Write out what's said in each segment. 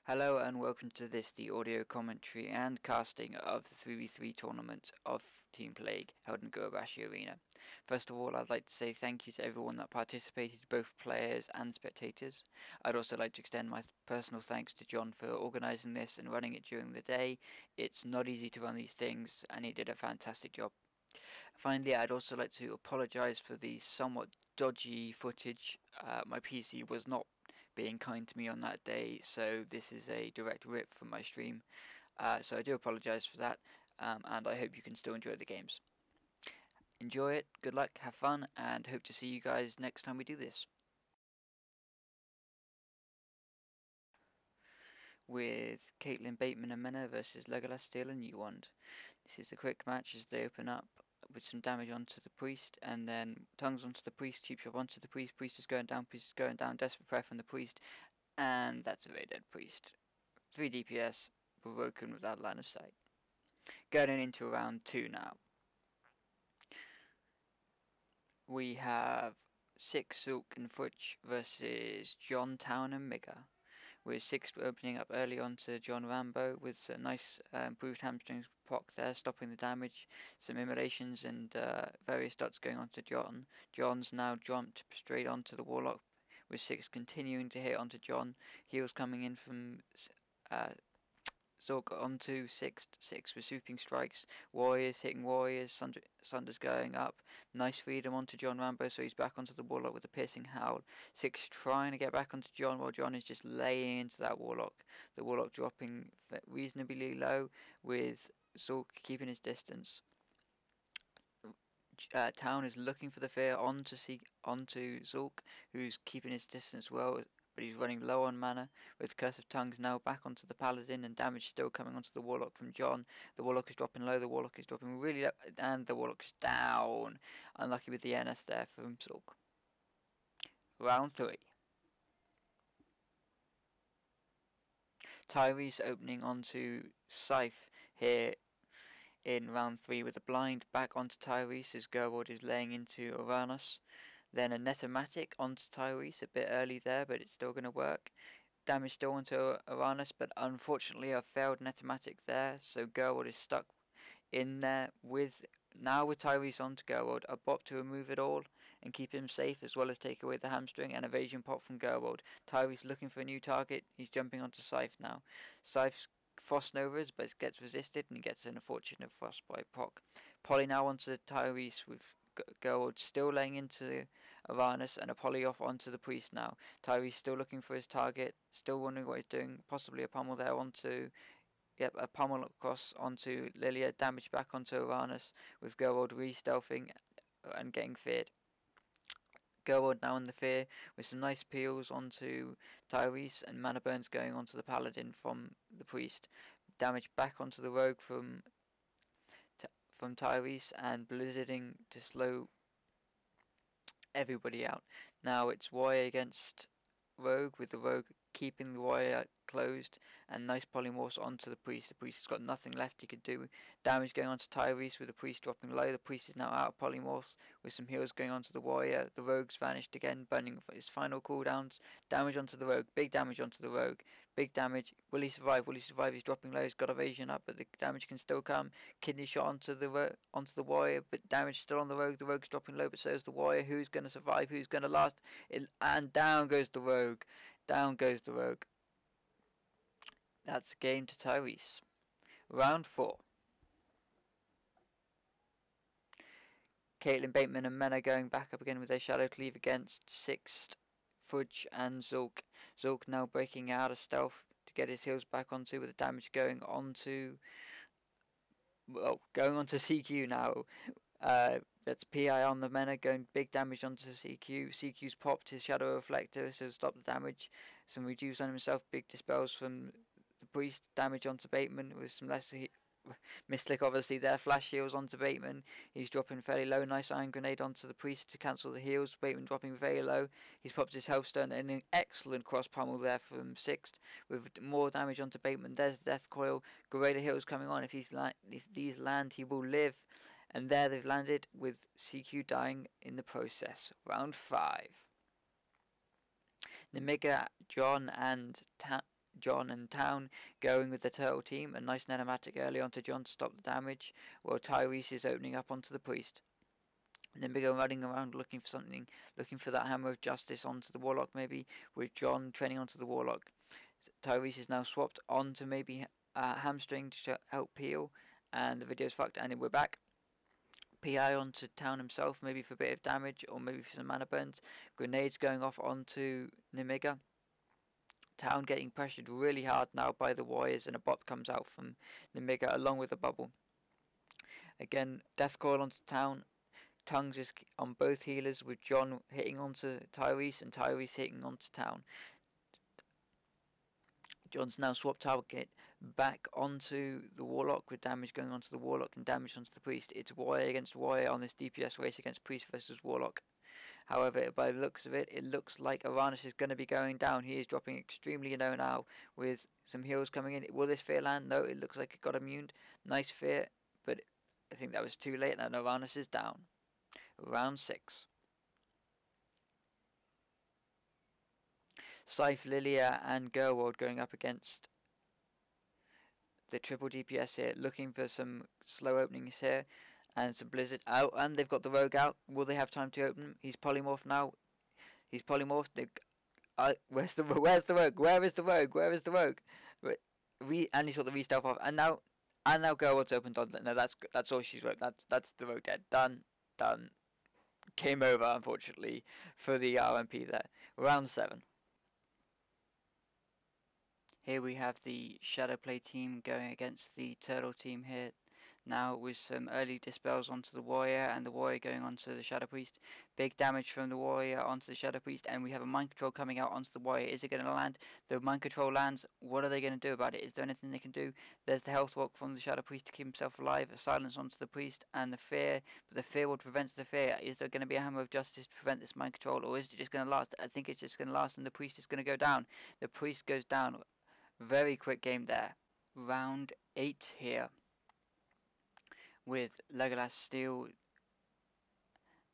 Hello and welcome to the audio commentary and casting of the 3v3 tournament of Team Plague held in Gurubashi Arena. First of all, I'd like to say thank you to everyone that participated, both players and spectators. I'd also like to extend my personal thanks to John for organising this and running it during the day. It's not easy to run these things and he did a fantastic job. Finally, I'd also like to apologise for the somewhat dodgy footage. My PC was not being kind to me on that day, so this is a direct rip from my stream. So I do apologise for that, and I hope you can still enjoy the games. Enjoy it, good luck, have fun, and hope to see you guys next time we do this. With Caitlin Bateman and Mena versus Legolas Steel and Newand. This is a quick match as they open up with some damage onto the priest, and then tongues onto the priest, cheap shot onto the priest, priest is going down, desperate prayer from the priest, and that's a very dead priest. 3 DPS, broken without line of sight. Going into round 2 now. We have 6 Silk and Futch versus John Town and Migger, with 6 opening up early onto John Rambo with a nice improved hamstring proc there, stopping the damage, some immolations and various dots going onto John. John's now jumped straight onto the Warlock, with 6 continuing to hit onto John. Heals coming in from Zork onto 6 with sweeping strikes, Warriors hitting Warriors, Sunder's going up, nice freedom onto John Rambo, so he's back onto the Warlock with a piercing howl. 6 trying to get back onto John while John is just laying into that Warlock. The Warlock dropping reasonably low with Zork keeping his distance. Town is looking for the fear onto Zork, who's keeping his distance well, but he's running low on mana, with Curse of Tongues now back onto the Paladin, and damage still coming onto the Warlock from John. The Warlock is dropping low, the Warlock is dropping really low, and the Warlock is down. Unlucky with the NS there from Zork. Round 3. Tyrese opening onto Scythe here in round 3 with a blind back onto Tyrese as Gerwald is laying into Uranus. Then a Netomatic onto Tyrese, a bit early there, but it's still going to work. Damage still onto Uranus, but unfortunately a failed Netomatic there, so Gerwald is stuck in there with Tyrese onto Gerwald, a bop to remove it all and keep him safe, as well as take away the hamstring and evasion pop from Gerwald. Tyrese looking for a new target, he's jumping onto Scythe now. Scythe's Frost Novas, but it gets resisted and he gets an unfortunate Frostbite proc. Polly now onto Tyrese with Gerwald still laying into Uranus, and a Polly off onto the priest now. Tyrese still looking for his target, still wondering what he's doing, possibly a pummel there onto... Yep, a pummel across onto Lilia, damage back onto Uranus, with Gerwald re-stealthing and getting feared. Gerwald now in the fear with some nice peels onto Tyrese, and mana burns going onto the Paladin from the priest. Damage back onto the rogue from Tyrese, and blizzarding to slow everybody out. Now it's warrior against rogue, with the rogue keeping the warrior closed, and nice polymorphs onto the priest. The priest has got nothing left he could do. Damage going on to Tyrese with the priest dropping low. The priest is now out of polymorphs with some heals going on to the warrior. The rogue's vanished again, burning for his final cooldowns. Damage onto the rogue, big damage onto the rogue, big damage. Will he survive? Will he survive? He's dropping low, he's got evasion up, but the damage can still come. Kidney shot onto the warrior, but damage still on the rogue. The rogue's dropping low, but so is the warrior. Who's going to survive? Who's going to last? And down goes the rogue. Down goes the rogue. That's a game to Tyrese. Round 4. Caitlin Bateman and Mena going back up again with their Shadow Cleave against 6th Fudge and Zork. Zork now breaking out of stealth to get his heals back onto, with the damage going onto... Well, going onto CQ now. That's PI on the Mena, going big damage onto CQ. CQ's popped his Shadow Reflector, so stop the damage. Some reduce on himself, big dispels from the priest. Damage onto Bateman with some less Mistlick obviously there. Flash heals onto Bateman. He's dropping fairly low. Nice Iron Grenade onto the priest to cancel the heals. Bateman dropping very low. He's popped his health stone, and an excellent cross pummel there from 6th with more damage onto Bateman. There's the Death Coil. Greater heals coming on. If these land, he will live. And there they've landed, with CQ dying in the process. Round 5. Nemiga, John and John and Town going with the Turtle team. A nice Nenomatic early onto John to stop the damage, while Tyrese is opening up onto the Priest. And then we go running around looking for something, looking for that Hammer of Justice onto the Warlock maybe, with John training onto the Warlock. Tyrese is now swapped onto maybe Hamstring to help peel, and the video's fucked, and we're back. PI onto Town himself, maybe for a bit of damage, or maybe for some mana burns. Grenades going off onto Nemiga. Town getting pressured really hard now by the Warriors, and a bot comes out from Nemiga along with a bubble. Again, Death Coil onto Town. Tongues is on both healers, with John hitting onto Tyrese and Tyrese hitting onto Town. John's now swapped target back onto the Warlock, with damage going onto the Warlock and damage onto the Priest. It's Warrior against Warrior on this DPS race against Priest versus Warlock. However, by the looks of it, it looks like Uranus is going to be going down. He is dropping extremely low now with some heals coming in. Will this fear land? No, it looks like it got immune. Nice fear, but I think that was too late, and Uranus is down. Round 6. Scythe, Lilia and Gerwold going up against the triple DPS here, looking for some slow openings here and some Blizzard out, and they've got the Rogue out. Will they have time to open? He's polymorphed now. He's polymorphed. Where's the Rogue? Where is the Rogue? Where is the Rogue? And he's got the re-stealth off, and now Gerwold's opened on. No, that's all she's wrote. That's the Rogue dead. Done. Game over, unfortunately, for the RMP there. Round 7. Here we have the Shadowplay team going against the Turtle team here. Now with some early dispels onto the Warrior, and the Warrior going onto the Shadow Priest. Big damage from the Warrior onto the Shadow Priest, and we have a Mind Control coming out onto the Warrior. Is it going to land? The Mind Control lands. What are they going to do about it? Is there anything they can do? There's the Health Walk from the Shadow Priest to keep himself alive. A Silence onto the Priest, and the Fear. But the Fear will prevent the Fear. Is there going to be a Hammer of Justice to prevent this Mind Control, or is it just going to last? I think it's just going to last, and the Priest is going to go down. The Priest goes down. Very quick game there. Round 8 here, with Legolas Steel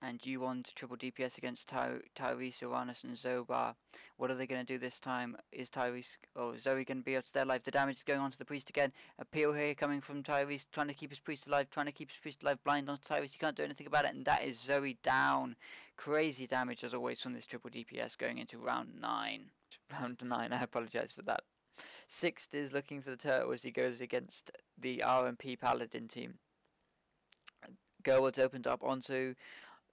and G1 triple DPS against Tyrese, Uranus and Zobar. What are they going to do this time? Is Tyrese or Zoe going to be able to stay alive? The damage is going on to the Priest again. A peel here coming from Tyrese, trying to keep his Priest alive, blind onto Tyrese. You can't do anything about it, and that is Zoe down. Crazy damage as always from this triple DPS going into round 9. Round 9, I apologise for that. Sixt is looking for the Turtle as he goes against the RMP Paladin team. Gerwold's opened up onto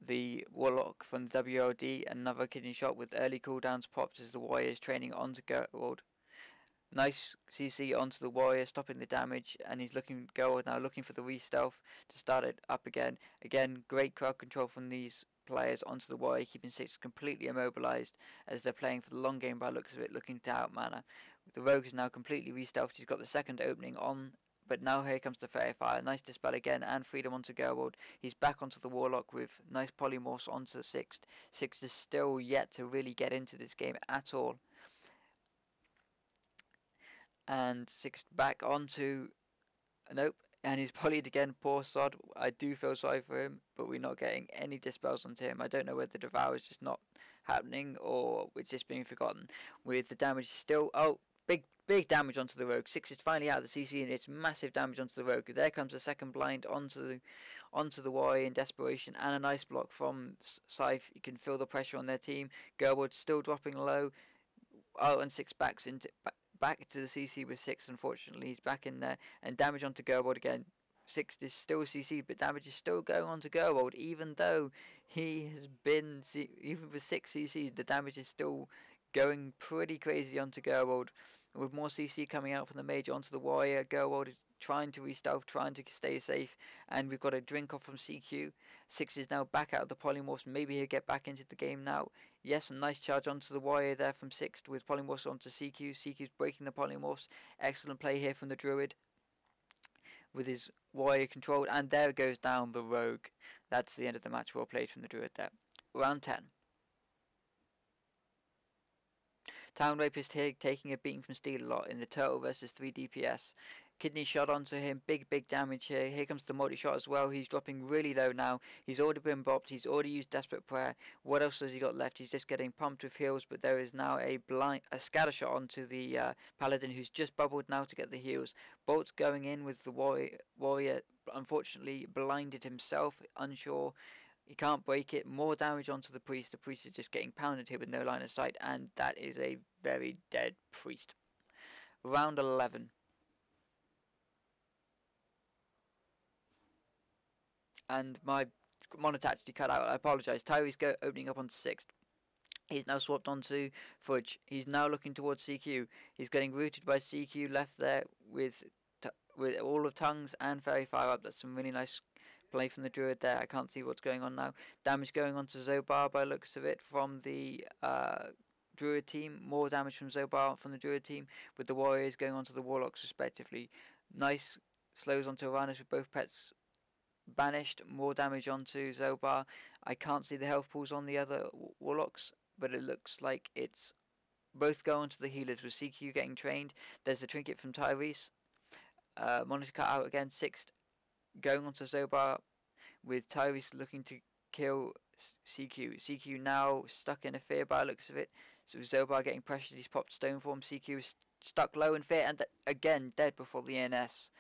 the Warlock from the WLD, another kidney shot with early cooldowns popped as the Warrior is training onto Gerwold. Nice CC onto the Warrior, stopping the damage, and he's Gerwold now looking for the re-stealth to start it up again. Again, great crowd control from these players onto the Warrior, keeping Sixt completely immobilized as they're playing for the long game by looks of it, looking to out mana. The Rogue is now completely re-stealthed. He's got the second opening on, but now here comes the Fairy Fire. Nice dispel again, and freedom onto Gerwold. He's back onto the Warlock with nice polymorphs onto Sixt. Sixt is still yet to really get into this game at all. And Sixt back onto... Nope. And he's polyed again, poor sod. I do feel sorry for him, but we're not getting any dispels onto him. I don't know whether the Devour is just not happening or it's just being forgotten. With the damage still... Oh, big damage onto the Rogue. Sixt is finally out of the CC, and it's massive damage onto the Rogue. There comes a second blind onto the Warrior in desperation, and a nice block from Scythe. You can feel the pressure on their team. Gerwold still dropping low. Oh, and Sixt back to the CC with Sixt. Unfortunately, he's back in there, and damage onto Gerwold again. Sixt is still CC, but damage is still going on to Gerwold, even though he has been, even with 6 CCs, the damage is still going pretty crazy onto Gerwold. With more CC coming out from the Mage onto the Warrior, Gerwold is trying to re-stealth, trying to stay safe, and we've got a drink off from CQ. Sixt is now back out of the polymorphs. Maybe he'll get back into the game now. Yes, a nice charge onto the Warrior there from Sixt with polymorphs onto CQ. CQ's breaking the polymorphs. Excellent play here from the Druid with his Warrior controlled, and there goes down the Rogue. That's the end of the match. Well played from the Druid there. Round 10. Town Rapist here taking a beating from Steel a lot in the Turtle versus 3 DPS. Kidney shot onto him, big damage here. Here comes the multi-shot as well. He's dropping really low now. He's already been bopped. He's already used Desperate Prayer. What else has he got left? He's just getting pumped with heals, but there is now a scatter shot onto the Paladin, who's just bubbled now to get the heals. Bolt's going in with the warrior unfortunately blinded himself, unsure. He can't break it. More damage onto the priest. The priest is just getting pounded here with no line of sight, and that is a very dead priest. Round 11. And my monitor actually cut out. I apologise. Tyrese opening up on 6th. He's now swapped onto Fudge. He's now looking towards CQ. He's getting routed by CQ left there with all of Tongues and Fairy Fire up. That's some really nice play from the Druid there. I can't see what's going on now. Damage going on to Zobar by looks of it from the Druid team. More damage from Zobar from the Druid team, with the Warriors going on to the Warlocks respectively. Nice slows onto Uranus with both pets banished. More damage onto Zobar. I can't see the health pools on the other Warlocks, but it looks like it's both going to the healers with CQ getting trained. There's a trinket from Tyrese. Monitor cut out again. 6th going on to Zobar with Tyrese looking to kill CQ. CQ now stuck in a fear by the looks of it. So Zobar getting pressured. He's popped stone form. CQ is stuck low in fear and again dead before the NS.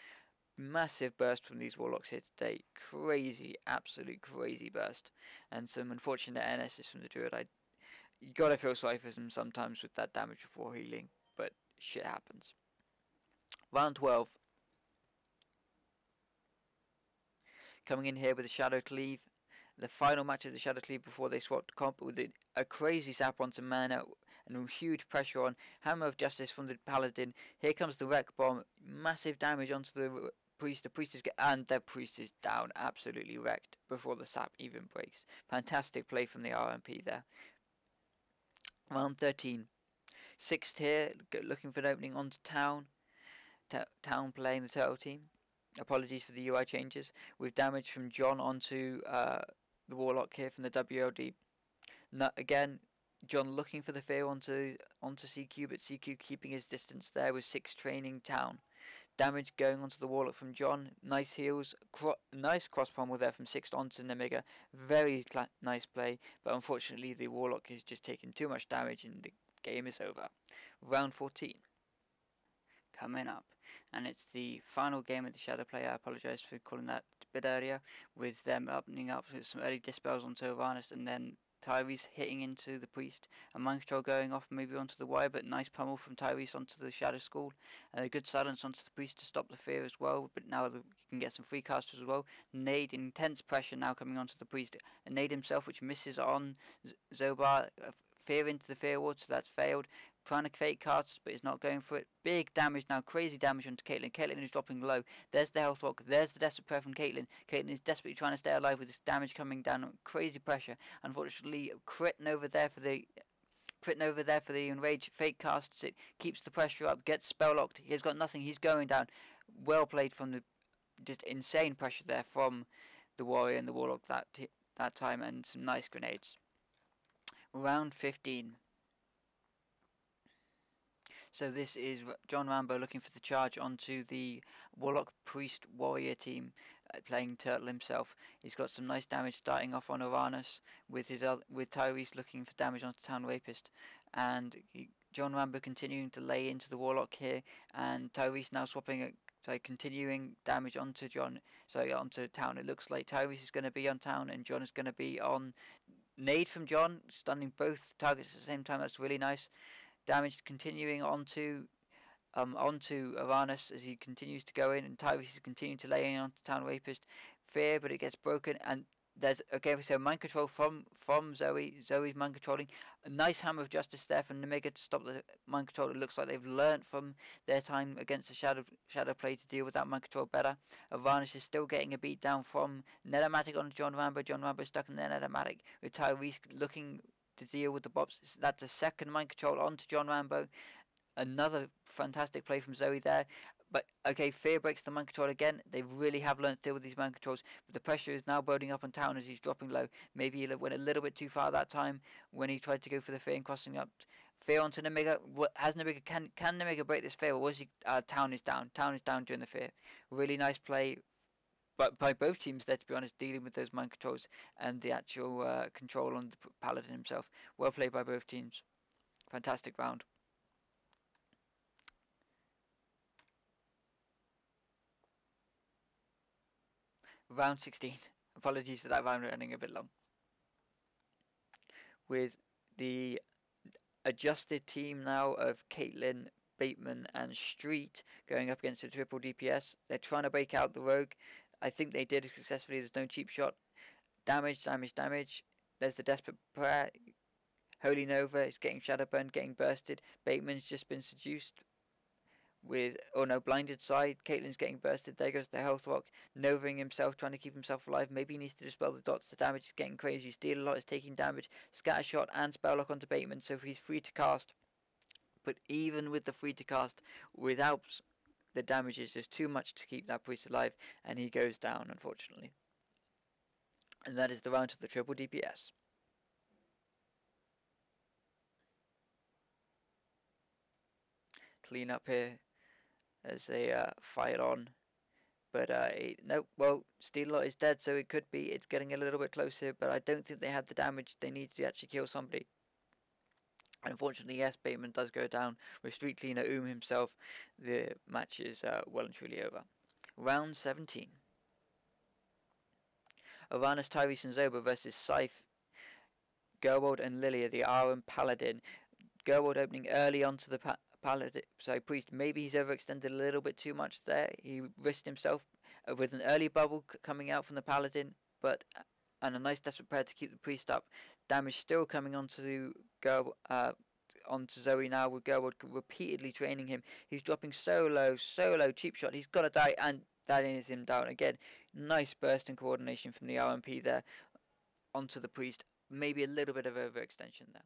Massive burst from these Warlocks here today. Crazy, absolute crazy burst. And some unfortunate NSs from the Druid. You gotta feel sorry for them sometimes with that damage before healing, but shit happens. Round 12. Coming in here with the Shadow Cleave. The final match of the Shadow Cleave before they swapped comp with a crazy zap onto mana and huge pressure on. Hammer of Justice from the Paladin. Here comes the Wreck Bomb. Massive damage onto the priest. The priest is and the priest is down, absolutely wrecked before the sap even breaks. Fantastic play from the RMP there. Round 13. 6th here, looking for an opening onto Town. Town playing the Turtle team. Apologies for the UI changes. With damage from John onto the Warlock here from the WLD. Again, John looking for the fear onto CQ, but CQ keeping his distance there with 6 training Town. Damage going onto the Warlock from John. Nice heals. Nice cross pommel there from 6th onto Nemiga. Very nice play, but unfortunately the Warlock is just taking too much damage and the game is over. Round 14. Coming up. And it's the final game of the Shadow Play. I apologise for calling that a bit earlier. With them opening up with some early dispels onto Uranus and then Tyrese hitting into the priest, and mind control going off maybe onto the wire, but nice pummel from Tyrese onto the Shadow School, and a good silence onto the priest to stop the fear as well, but now you can get some free casters as well. Nade, intense pressure now coming onto the priest, and Nade himself which misses on Zobar, fear into the fear ward, so that's failed. Trying to fake casters, but he's not going for it. Big damage now, crazy damage onto Caitlyn. Caitlyn is dropping low. There's the health rock. There's the desperate prayer from Caitlyn. Caitlyn is desperately trying to stay alive with this damage coming down. Crazy pressure. Unfortunately, critting over there for the enrage. Fake casts it, keeps the pressure up, gets spell locked. He's got nothing. He's going down. Well played from the just insane pressure there from the warrior and the warlock that time, and some nice grenades. Round 15. So this is John Rambo looking for the charge onto the Warlock Priest Warrior team, playing Turtle himself. He's got some nice damage starting off on Uranus with Tyrese looking for damage onto Town Rapist, and John Rambo continuing to lay into the Warlock here, and Tyrese now continuing damage onto onto Town. It looks like Tyrese is going to be on Town and John is going to be on Nade from John, stunning both targets at the same time. That's really nice. Damage continuing onto Uranus as he continues to go in, and Tyrese is continuing to lay in onto Town Rapist. Fear, but it gets broken, and there's so mind control from Zoe. Zoe's mind controlling. A nice hammer of justice there from Nemiga to stop the mind control. It looks like they've learnt from their time against the shadow play to deal with that mind control better. Uranus is still getting a beat down from Nethermatic on John Rambo. John Rambo stuck in the Nethermatic with Tyrese looking to deal with the bops. That's a second mind control onto John Rambo. Another fantastic play from Zoe there. But okay, Fear breaks the mind control again. They really have learned to deal with these mind controls. But the pressure is now building up on Town as he's dropping low. Maybe he went a little bit too far that time when he tried to go for the Fear and crossing up Fear onto Nemiga. What has Nemiga? Can Nemiga break this fear, or was he? Town is down. Town is down during the fear. Really nice play, but by both teams there, to be honest, dealing with those mind controls and the actual control on the paladin himself. Well played by both teams. Fantastic round. Round 16. Apologies for that round running a bit long. With the adjusted team now of Caitlyn, Bateman and Street going up against a triple DPS. They're trying to break out the rogue. I think they did successfully. There's no cheap shot. Damage. There's the desperate prayer. Holy Nova is getting shadow burned, getting bursted. Bateman's just been seduced with, oh no, blinded side. Caitlyn's getting bursted. There goes the health rock. Novaing himself, trying to keep himself alive. Maybe he needs to dispel the dots. The damage is getting crazy. Steal a lot is taking damage. Scatter shot and spell lock onto Bateman, so he's free to cast. But even with the free to cast, without the damages, there's too much to keep that priest alive, and he goes down, unfortunately. And that is the round of the triple DPS. Clean up here as they fight on. But no, well, Steelot is dead, so it could be. It's getting a little bit closer, but I don't think they had the damage they need to actually kill somebody. Unfortunately, yes, Bateman does go down with Street Cleaner himself. The match is well and truly over. Round 17. Uranus, Tyrese and Zoba versus Scythe, Gerwold and Lilia, the Aram Paladin. Gerwold opening early onto the Paladin, so Priest, maybe he's overextended a little bit too much there. He risked himself with an early bubble coming out from the Paladin, but and a nice desperate prayer to keep the Priest up. Damage still coming onto onto Zoe now, with Gerwold repeatedly training him. He's dropping so low, cheap shot. He's got to die, and that is him down again. Nice burst and coordination from the RMP there onto the Priest. Maybe a little bit of overextension there.